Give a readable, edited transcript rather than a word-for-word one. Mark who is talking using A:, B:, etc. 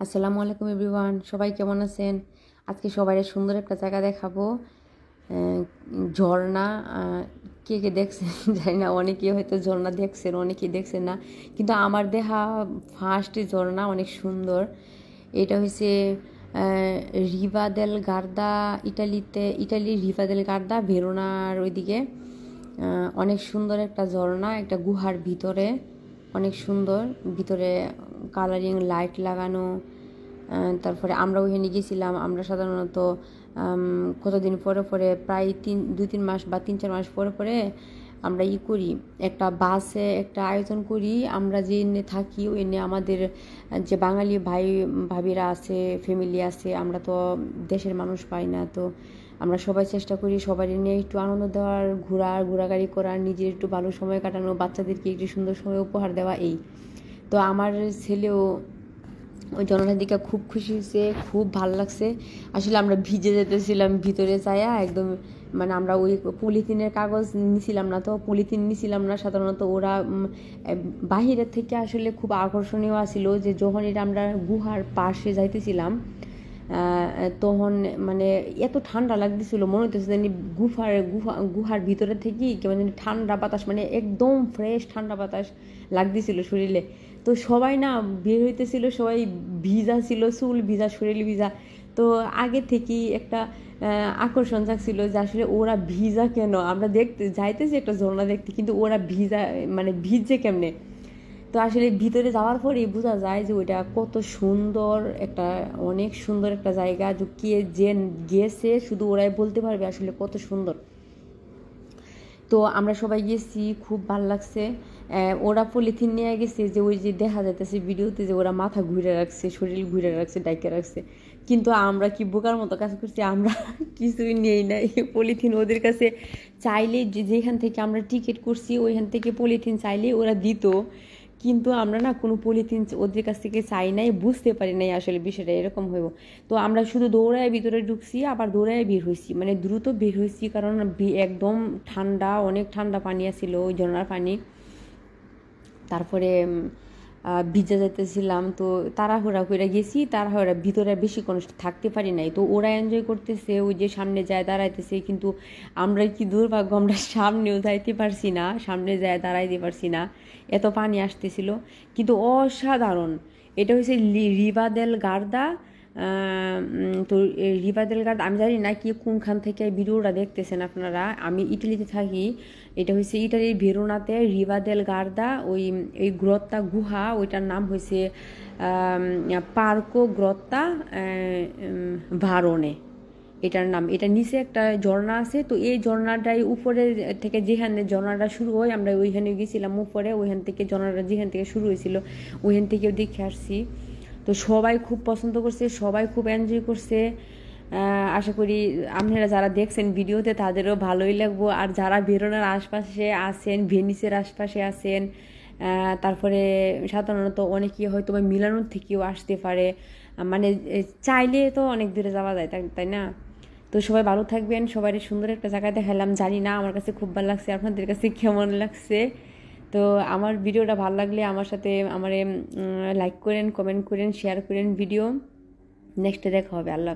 A: আসসালামু আলাইকুম এভরিওয়ান, সবাই কেমন আছেন? আজকে সবাই সুন্দর একটা জায়গা দেখাবো। ঝর্ণা। কে কে দেখছেন জানি না, অনেকে হয়তো ঝর্ণা দেখছেন, অনেকেই দেখছেন না, কিন্তু আমার দেখা ফার্স্ট ঝর্ণা অনেক সুন্দর। এটা হচ্ছে রিভা দেল গার্দা, ইটালির রিভা দেল গার্দা, ভেরোনার ওইদিকে। অনেক সুন্দর একটা ঝর্ণা, একটা গুহার ভিতরে, অনেক সুন্দর। ভিতরে কালারিং লাইট লাগানো। তারপরে আমরা ওইখানে গেছিলাম। আমরা সাধারণত কতদিন পরে পরে, প্রায় 2-3 মাস বা 3-4 মাস পরে পরে আমরা করি, একটা বাসে একটা আয়োজন করি। আমরা যে এনে থাকি ওই এনে আমাদের যে বাঙালি ভাই ভাবিরা আছে, ফ্যামিলি আছে, আমরা তো দেশের মানুষ পাই না, তো আমরা সবাই চেষ্টা করি সবাই নিয়ে একটু আনন্দ দেওয়ার, ঘোরাঘুরি করার, নিজের একটু ভালো সময় কাটানো, বাচ্চাদেরকে একটু সুন্দর সময় উপহার দেওয়া। এই তো আমার ছেলেও ওই জনতার দিকে খুব খুশি হয়েছে, খুব ভালো লাগছে। আসলে আমরা ভিজে যেতেছিলাম ভিতরে যাইয়া একদম, মানে আমরা ওই পলিথিনের কাগজ নিছিলাম না, তো পলিথিন নিছিলাম না সাধারণত। ওরা বাহিরের থেকে আসলে খুব আকর্ষণীয় আছিল যে যখন এটা আমরা গুহার পাশে যাইতেছিলাম, তখন মানে এত ঠান্ডা লাগতেছিল, মনে হইতেছে জানি গুহার ভিতরে থেকেই কেমন জানি ঠান্ডা বাতাস, মানে একদম ফ্রেশ ঠান্ডা বাতাস লাগতেছিল শরীরে। তো সবাই না বের হইতেছিল, সবাই ভিজা ছিল, চুল ভিজা, শরীর ভিজা। তো আগে থেকেই একটা আকর্ষণ জাগছিল যে আসলে ওরা ভিজা কেন, আমরা দেখতে যাইতেছি একটা ঝর্ণা দেখতে, কিন্তু ওরা ভিজা মানে ভিজছে কেমনে। তো আসলে ভিতরে যাওয়ার পরেই বোঝা যায় যে ওইটা কত সুন্দর একটা, অনেক সুন্দর একটা জায়গা। যে কে যে গেছে শুধু ওরাই বলতে পারবে আসলে কত সুন্দর। তো আমরা সবাই গেছি, খুব ভাল লাগছে। ওরা পলিথিন নিয়ে গেছে যে ওই যে দেখা যাইতেছে ভিডিওতে যে ওরা মাথা ঘুরে রাখছে, শরীর ঘুরে রাখছে, ডাইকে রাখছে, কিন্তু আমরা কি বোকার মতো কাজ করছি, আমরা কিছুই নেই না এই পলিথিন। ওদের কাছে চাইলে যেখান থেকে আমরা টিকিট করছি ওইখান থেকে পলিথিন চাইলে ওরা দিত, কিন্তু আমরা না কোনো পলিথিন ওদের কাছ থেকে চাই নাই, বুঝতে পারি নাই আসলে বিষয়টা এরকম হইব। তো আমরা শুধু দৌড়ায় ভিতরে ঢুকছি, আবার দৌড়ায় বের হয়েছি, মানে দ্রুত বের হয়েছি, কারণ একদম ঠান্ডা, অনেক ঠান্ডা পানি আসছিল ওই ঝর্ণার পানি। তারপরে ভিজা যেতেছিলাম, তো তাড়াহুড়া করে গেছি, তাড়াহুড়া ভিতরে বেশিক্ষণ থাকতে পারি নাই। তো ওরা এনজয় করতেছে, ওই যে সামনে যায় দাঁড়াইতেছে, কিন্তু আমরা কি দুর্ভাগ্য, আমরা সামনেও যাইতে পারছি না, সামনে যায় দাঁড়াইতে পারছি না, এত পানি আসতেছিল। কিন্তু অসাধারণ। এটা হচ্ছে রিভা দেল গার্দা। তো রিভা দেল গার্দা, আমি জানি না কি কোনখান থেকে ভিডিওটা দেখতেছেন আপনারা, আমি ইটালিতে থাকি। এটা হচ্ছে ইটালির ভেরোনাতে রিভা দেল গার্দা, ওই গ্রত্তা গুহা, ওইটার নাম হয়েছে পার্কো গ্রত্তা ভারোনে, এটার নাম। এটা নিচে একটা ঝর্ণা আছে, তো এই ঝর্ণাটাই উপরে থেকে, যেখানে ঝর্ণাটা শুরু হয় আমরা ওইখানে গেছিলাম উপরে, ওইখান থেকে ঝর্ণাটা যেখান থেকে শুরু হয়েছিল ওইখান থেকেও দেখে আসছি। তো সবাই খুব পছন্দ করছে, সবাই খুব এনজয় করছে। আশা করি আপনারা যারা দেখছেন ভিডিওতে তাদেরও ভালোই লাগবো। আর যারা ভেরোনার আশপাশে আছেন, ভেনিসের আশপাশে আছেন, তারপরে সাধারণত অনেকেই হয়তো মিলানোর থেকেও আসতে পারে, মানে চাইলে তো অনেক দূরে যাওয়া যায়, তাই না? তো সবাই ভালো থাকবেন, সবাই সুন্দর একটা জায়গায় দেখালাম। জানি না আমার কাছে খুব ভালো লাগছে, আপনাদের কাছে কেমন লাগছে। তো আমার ভিডিওটা ভালো লাগলে আমার সাথে লাইক করেন, কমেন্ট করেন, শেয়ার করেন ভিডিও। নেক্সটে দেখা হবে। আল্লাহ।